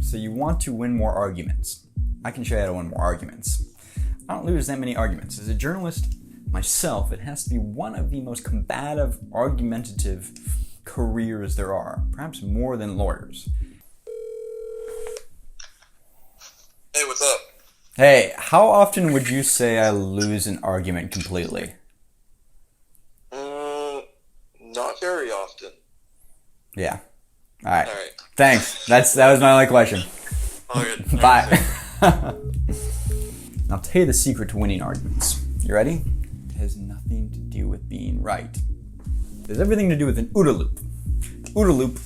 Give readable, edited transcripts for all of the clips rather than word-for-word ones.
So you want to win more arguments. I can show you how to win more arguments. I don't lose that many arguments. As a journalist myself, it has to be one of the most combative, argumentative careers there are, perhaps more than lawyers. Hey, what's up? Hey, how often would you say I lose an argument completely? Not very often. Yeah. All right. Alright. Thanks. That was my only question. All good. Bye. I'll tell you the secret to winning arguments. You ready? It has nothing to do with being right. It has everything to do with an OODA loop. The OODA loop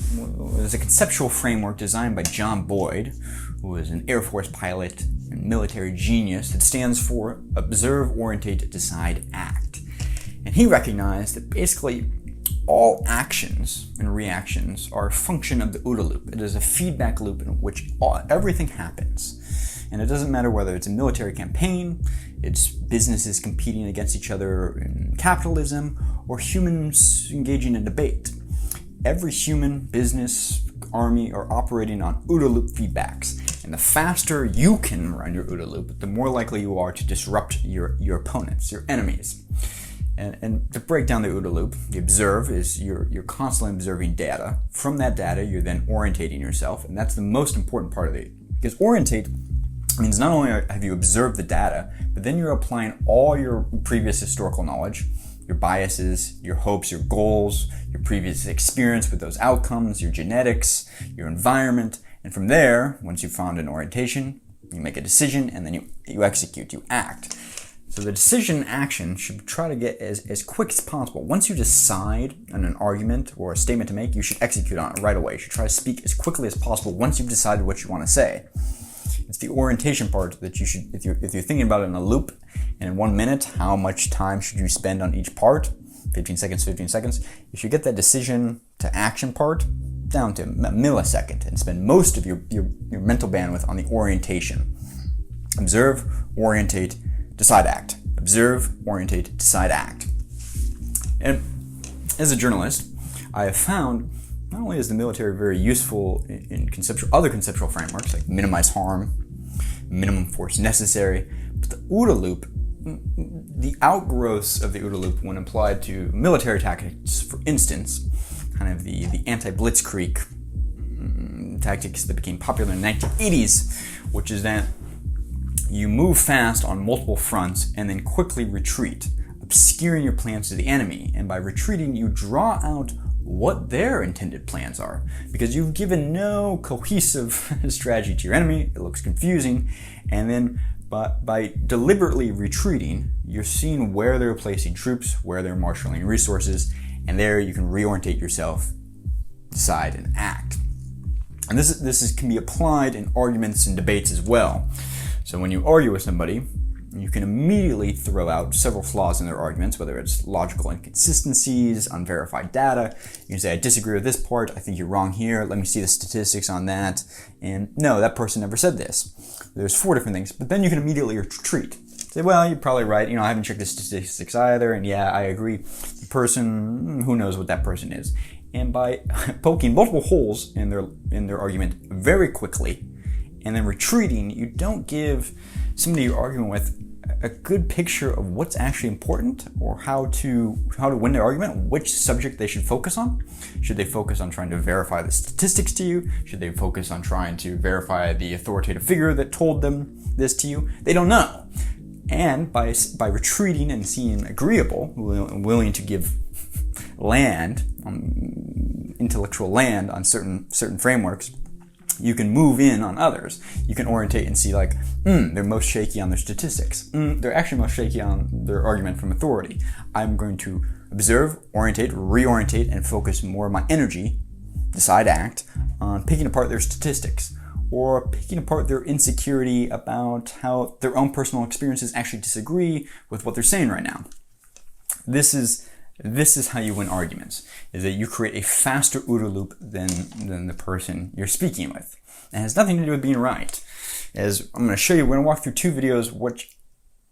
is a conceptual framework designed by John Boyd, who was an Airforce pilot and military genius. It stands for Observe, Orientate, Decide, Act. And he recognized that basically all actions and reactions are a function of the OODA loop. It is a feedback loop in which everything happens. And it doesn't matter whether it's a military campaign, it's businesses competing against each other in capitalism, or humans engaging in debate. Every human, business, army are operating on OODA loop feedbacks. And the faster you can run your OODA loop, the more likely you are to disrupt your opponents, your enemies. And to break down the OODA loop, the observe is you're constantly observing data. From that data, you're then orientating yourself, and that's the most important part of it. Because orientate means not only have you observed the data, but then you're applying all your previous historical knowledge, your biases, your hopes, your goals, your previous experience with those outcomes, your genetics, your environment, and from there, once you've found an orientation, you make a decision, and then you execute, you act. So the decision action should try to get as quick as possible. Once you decide on an argument or a statement to make, you should execute on it right away. You should try to speak as quickly as possible once you've decided what you want to say. It's the orientation part that you should, if you're thinking about it in a loop, and in 1 minute, how much time should you spend on each part? 15 seconds, 15 seconds. You should get that decision to action part down to a millisecond and spend most of your mental bandwidth on the orientation. Observe, orientate, decide, act. Observe, orientate, decide, act. And as a journalist, I have found not only is the military very useful in other conceptual frameworks like minimize harm, minimum force necessary, but the OODA loop, the outgrowths of the OODA loop when applied to military tactics, for instance, kind of the anti-blitzkrieg tactics that became popular in the 1980s, which is that you move fast on multiple fronts and then quickly retreat, obscuring your plans to the enemy. And by retreating, you draw out what their intended plans are, because you've given no cohesive strategy to your enemy. It looks confusing. And then by deliberately retreating, you're seeing where they're placing troops, where they're marshaling resources, and there you can reorientate yourself, decide, and act. And this can be applied in arguments and debates as well. So when you argue with somebody, you can immediately throw out several flaws in their arguments, whether it's logical inconsistencies, unverified data. You can say, I disagree with this part, I think you're wrong here, let me see the statistics on that. And no, that person never said this. There's 4 different things, but then you can immediately retreat. Say, well, you're probably right, I haven't checked the statistics either, and yeah, I agree. The person, who knows what that person is. And by poking multiple holes in their argument very quickly, and then retreating, you don't give somebody you're arguing with a good picture of what's actually important or how to win their argument, which subject they should focus on. Should they focus on trying to verify the statistics to you? Should they focus on trying to verify the authoritative figure that told them this to you? They don't know. And by retreating and seeming agreeable, willing to give land, intellectual land on certain frameworks, you can move in on others. You can orientate and see they're most shaky on their statistics. They're actually most shaky on their argument from authority. I'm going to observe, orientate, reorientate, and focus more of my energy, decide, act, on picking apart their statistics or picking apart their insecurity about how their own personal experiences actually disagree with what they're saying right now. This is how you win arguments, is that you create a faster OODA loop than the person you're speaking with. It has nothing to do with being right. As I'm going to show you, we're going to walk through 2 videos which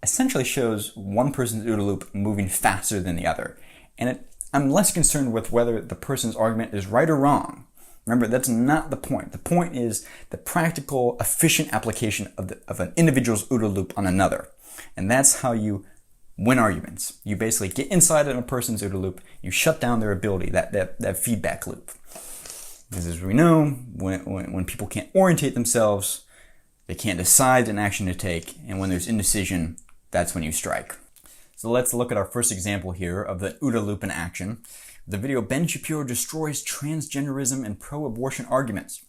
essentially shows one person's OODA loop moving faster than the other. And I'm less concerned with whether the person's argument is right or wrong. Remember, that's not the point. The point is the practical, efficient application of an individual's OODA loop on another. And that's how you win arguments. You basically get inside of a person's OODA loop, you shut down their ability, that feedback loop. Because as we know, when people can't orientate themselves, they can't decide an action to take, and when there's indecision, that's when you strike. So let's look at our first example here of the OODA loop in action. The video, Ben Shapiro destroys transgenderism and pro-abortion arguments.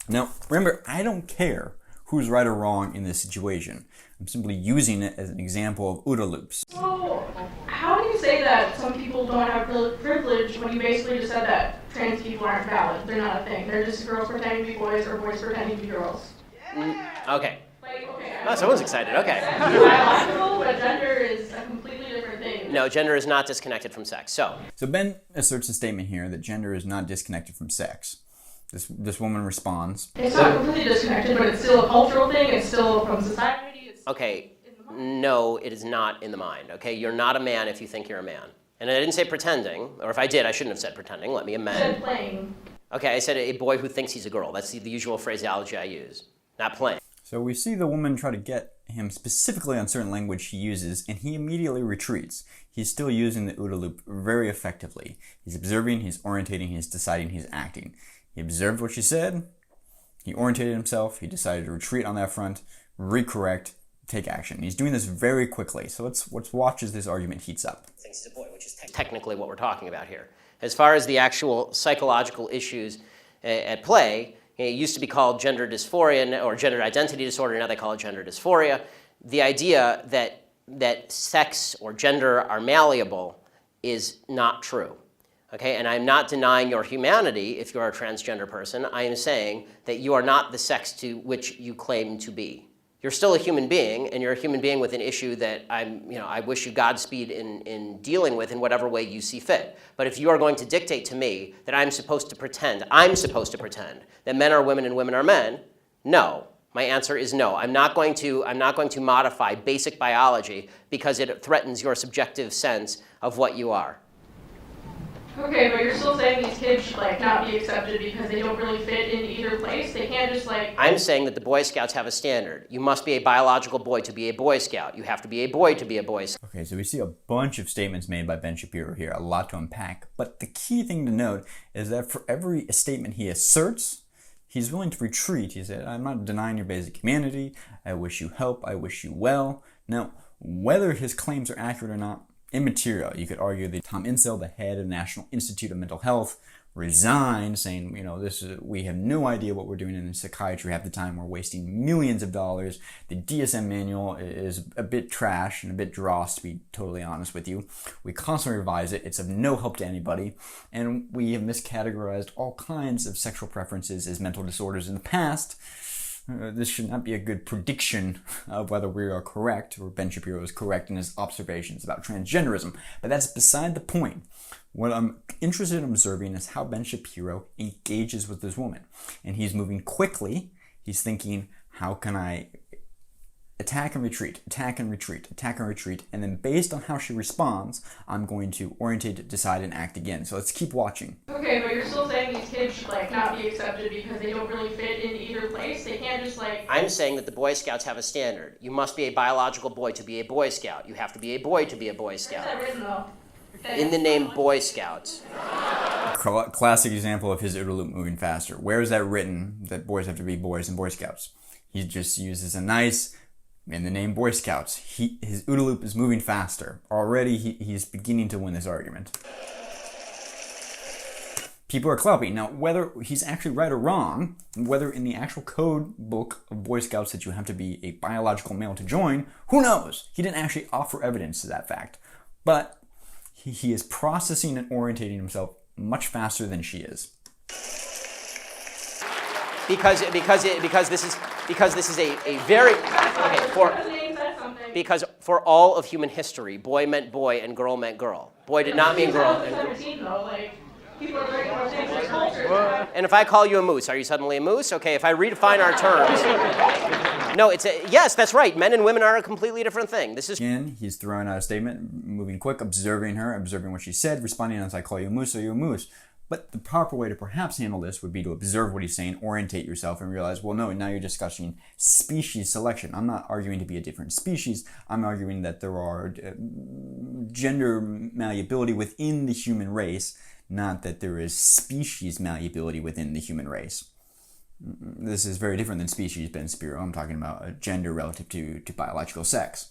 Now, remember, I don't care who's right or wrong in this situation. I'm simply using it as an example of OODA loops. So, how do you say that some people don't have privilege when you basically just said that trans people aren't valid? They're not a thing. They're just girls pretending to be boys or boys pretending to be girls. Okay. Okay. Oh, someone's excited. Okay. That's biological, but gender is a completely different thing. No, gender is not disconnected from sex. So Ben asserts a statement here that gender is not disconnected from sex. This woman responds. It's not completely disconnected, but it's still a cultural thing. It's still from society. It's okay. No, it is not in the mind. Okay, you're not a man if you think you're a man. And I didn't say pretending, or if I did, I shouldn't have said pretending. Let me amend. You said playing. Okay, I said a boy who thinks he's a girl. That's the usual phraseology I use. Not playing. So we see the woman try to get him specifically on certain language he uses, and he immediately retreats. He's still using the OODA loop very effectively. He's observing, he's orientating, he's deciding, he's acting. He observed what she said, he orientated himself, he decided to retreat on that front, recorrect, take action. He's doing this very quickly. So let's watch as this argument heats up. Thinks he's a boy, which is technically what we're talking about here. As far as the actual psychological issues at play, it used to be called gender dysphoria or gender identity disorder. Now they call it gender dysphoria. The idea that sex or gender are malleable is not true. Okay, and I'm not denying your humanity if you're a transgender person. I am saying that you are not the sex to which you claim to be. You're still a human being, and you're a human being with an issue that I wish you Godspeed in dealing with in whatever way you see fit. But if you are going to dictate to me that I'm supposed to pretend that men are women and women are men, no. My answer is no. I'm not going to modify basic biology because it threatens your subjective sense of what you are. Okay, but you're still saying these kids should not be accepted because they don't really fit in either place. They can't just I'm saying that the Boy Scouts have a standard. You must be a biological boy to be a Boy Scout. You have to be a boy to be a Boy Scout. Okay, so we see a bunch of statements made by Ben Shapiro here, a lot to unpack. But the key thing to note is that for every statement he asserts, he's willing to retreat. He said, I'm not denying your basic humanity. I wish you help. I wish you well. Now, whether his claims are accurate or not, immaterial. You could argue that Tom Insel, the head of the National Institute of Mental Health, resigned, saying, we have no idea what we're doing in psychiatry half the time. We're wasting millions of dollars. The DSM manual is a bit trash and a bit dross, to be totally honest with you. We constantly revise it. It's of no help to anybody. And we have miscategorized all kinds of sexual preferences as mental disorders in the past. This should not be a good prediction of whether we are correct or Ben Shapiro is correct in his observations about transgenderism. But that's beside the point. What I'm interested in observing is how Ben Shapiro engages with this woman. And he's moving quickly. He's thinking, how can I attack and retreat, attack and retreat, attack and retreat. And then based on how she responds, I'm going to orientate, decide, and act again. So let's keep watching. Okay, but you're still saying these kids should not be accepted because they don't really fit in either place. They can't just I'm saying that the Boy Scouts have a standard. You must be a biological boy to be a Boy Scout. You have to be a boy to be a Boy Scout. Where's that written though? In the name Boy Scouts. Classic example of his OODA loop moving faster. Where is that written that boys have to be boys and Boy Scouts? He just uses a nice, in the name Boy Scouts. His OODA loop is moving faster. Already he's beginning to win this argument. People are clapping. Now, whether he's actually right or wrong, whether in the actual code book of Boy Scouts that you have to be a biological male to join, who knows? He didn't actually offer evidence to that fact. But he is processing and orientating himself much faster than she is. Because this is a very because for all of human history, boy meant boy and girl meant girl. Boy did not mean girl. And if I call you a moose, are you suddenly a moose? Okay, if I redefine our terms. No, yes, that's right. Men and women are a completely different thing. This is again, he's throwing out a statement, moving quick, observing her, observing what she said, responding as I call you a moose, are you a moose? But the proper way to perhaps handle this would be to observe what he's saying, orientate yourself, and realize, well, no, now you're discussing species selection. I'm not arguing to be a different species. I'm arguing that there are gender malleability within the human race, not that there is species malleability within the human race. This is very different than species, Ben Shapiro. I'm talking about gender relative to biological sex.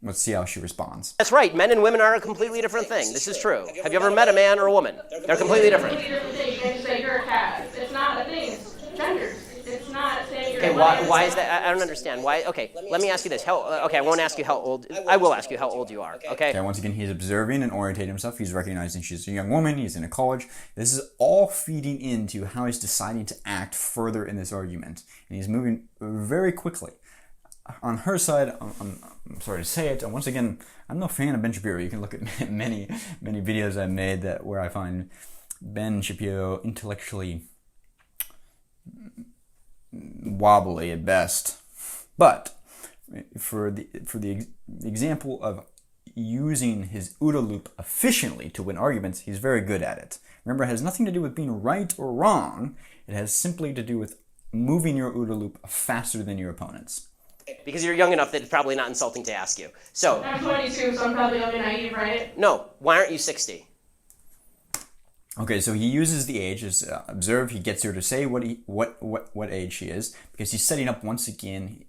Let's see how she responds. That's right. Men and women are a completely different thing. This is true. Have you ever met a man or a woman? They're completely different. Completely different thing. You can't just say you're a cat. It's not a thing. It's gender. It's not saying you're Okay, a man. why is that? I don't understand. Why? Okay, let me ask you this. Okay, I won't ask you how old. I will ask you how old you are. Okay. Okay, once again, he's observing and orientating himself. He's recognizing she's a young woman. He's in a college. This is all feeding into how he's deciding to act further in this argument. And he's moving very quickly. On her side, I'm sorry to say it, and once again, I'm no fan of Ben Shapiro. You can look at many videos I've made where I find Ben Shapiro intellectually wobbly at best. But for the example of using his OODA loop efficiently to win arguments, he's very good at it. Remember, it has nothing to do with being right or wrong. It has simply to do with moving your OODA loop faster than your opponents. Because you're young enough that it's probably not insulting to ask you. So, I'm 22, so I'm probably young and naive, right? no, why aren't you 60? Okay, so he uses the age as observe. He gets her to say what age she is, because he's setting up once again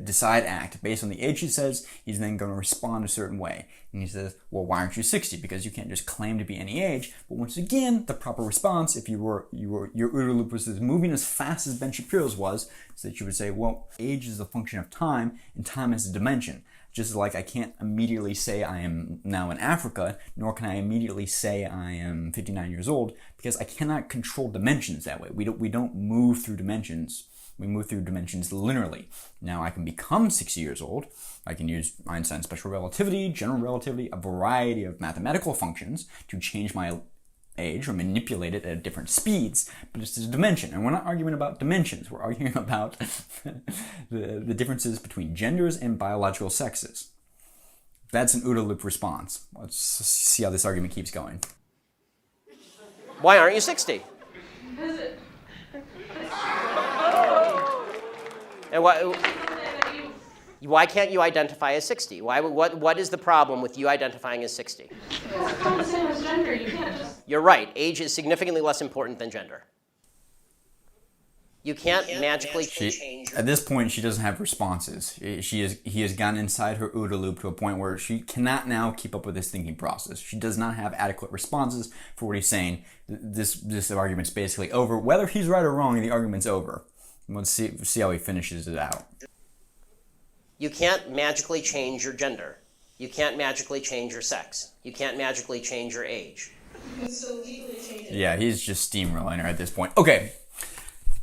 decide act based on the age she says. He's then going to respond a certain way, and he says, "Well, why aren't you 60? Because you can't just claim to be any age." But once again, the proper response, if your OODA loop was moving as fast as Ben Shapiro's was, is that you would say, "Well, age is a function of time, and time is a dimension." Just like I can't immediately say I am now in Africa, nor can I immediately say I am 59 years old, because I cannot control dimensions that way. We don't move through dimensions. We move through dimensions linearly. Now I can become 60 years old. I can use Einstein's special relativity, general relativity, a variety of mathematical functions to change my age or manipulate it at different speeds, but it's a dimension. And we're not arguing about dimensions. We're arguing about the differences between genders and biological sexes. That's an OODA loop response. Let's see how this argument keeps going. Why aren't you 60? Is it? And why can't you identify as 60? What is the problem with you identifying as 60? It's not the same as gender. You can't just... You're right. Age is significantly less important than gender. You can't magically change. At this point, she doesn't have responses. He has gone inside her OODA loop to a point where she cannot now keep up with this thinking process. She does not have adequate responses for what he's saying. This argument's basically over. Whether he's right or wrong, the argument's over. Let's see how he finishes it out. You can't magically change your gender. You can't magically change your sex. You can't magically change your age. You can still legally change it. Yeah, he's just steamrolling her at this point. Okay,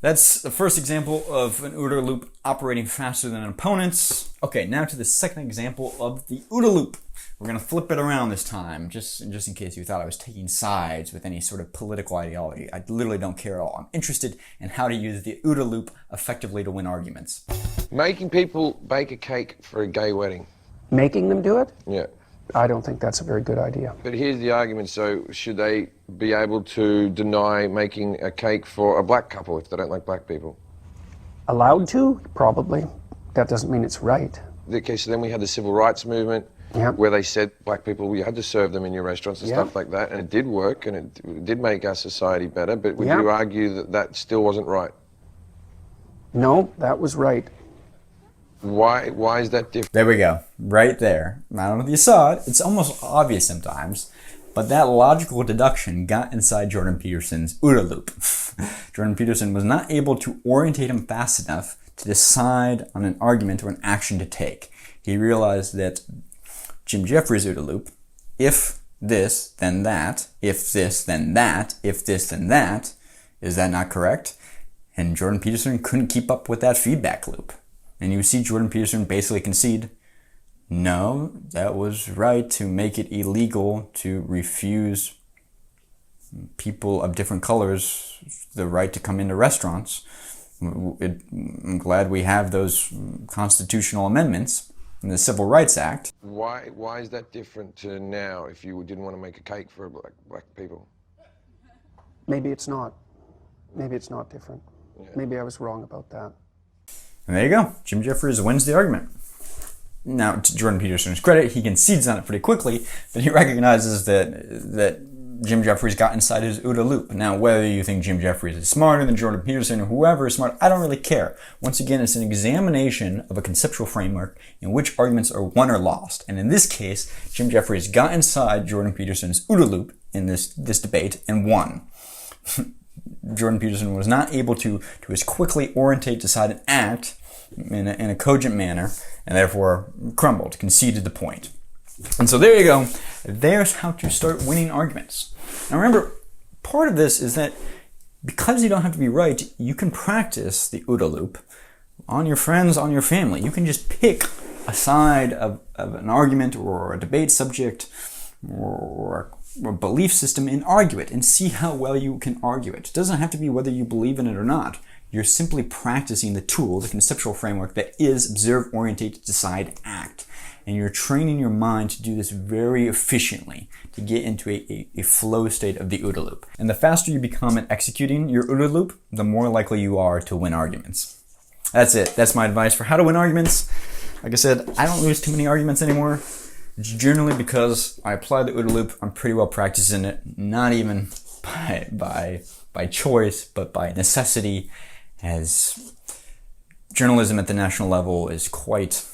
that's the first example of an OODA loop operating faster than opponents. Okay, now to the second example of the OODA loop. We're going to flip it around this time, just in case you thought I was taking sides with any sort of political ideology. I literally don't care at all. I'm interested in how to use the OODA loop effectively to win arguments. Making people bake a cake for a gay wedding. Making them do it? Yeah. I don't think that's a very good idea. But here's the argument. So should they be able to deny making a cake for a black couple if they don't like black people? Allowed to? Probably. That doesn't mean it's right. Okay, so then we had the civil rights movement where they said black people, you had to serve them in your restaurants and stuff like that. And it did work and it did make our society better. But would you argue that that still wasn't right? No, that was right. Why is that different? There we go. Right there. I don't know if you saw it. It's almost obvious sometimes. But that logical deduction got inside Jordan Peterson's OODA loop. Jordan Peterson was not able to orientate him fast enough to decide on an argument or an action to take. He realized that Jim Jefferies' OODA loop, if this, then that, if this, then that, if this, then that, is that not correct? And Jordan Peterson couldn't keep up with that feedback loop. And you see Jordan Peterson basically concede, no, that was right to make it illegal to refuse people of different colors the right to come into restaurants. I'm glad we have those constitutional amendments in the Civil Rights Act. Why is that different to now if you didn't want to make a cake for black people? maybe it's not. Maybe it's not different. Maybe I was wrong about that. And there you go. Jim Jefferies wins the argument. Now, to Jordan Peterson's credit, he concedes on it pretty quickly, but he recognizes that Jim Jefferies got inside his OODA loop. Now, whether you think Jim Jefferies is smarter than Jordan Peterson or whoever is smart, I don't really care. Once again, it's an examination of a conceptual framework in which arguments are won or lost. And in this case, Jim Jefferies got inside Jordan Peterson's OODA loop in this debate and won. Jordan Peterson was not able to as quickly orientate, decide, and act in a cogent manner, and therefore crumbled, conceded the point. And so there you go. There's how to start winning arguments. Now remember, part of this is that because you don't have to be right, you can practice the OODA loop on your friends, on your family. You can just pick a side of an argument or a debate subject or belief system and argue it and see how well you can argue it. It doesn't have to be whether you believe in it or not. You're simply practicing the tool, the conceptual framework that is observe, orientate, decide, act. And you're training your mind to do this very efficiently to get into a flow state of the OODA loop. And the faster you become at executing your OODA loop, the more likely you are to win arguments. That's it. That's my advice for how to win arguments. Like I said, I don't lose too many arguments anymore. It's generally because I apply the OODA loop. I'm pretty well practicing it, not even by choice, but by necessity, as journalism at the national level is quite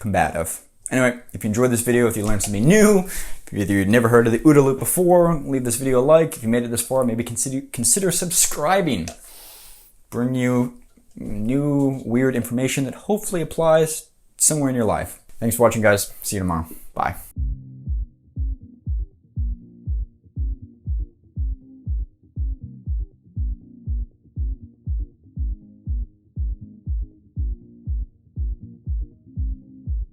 combative. Anyway, if you enjoyed this video, if you learned something new, if you've never heard of the OODA loop before, leave this video a like. If you made it this far, maybe consider subscribing. Bring you new weird information that hopefully applies somewhere in your life. Thanks for watching, guys. See you tomorrow. Bye.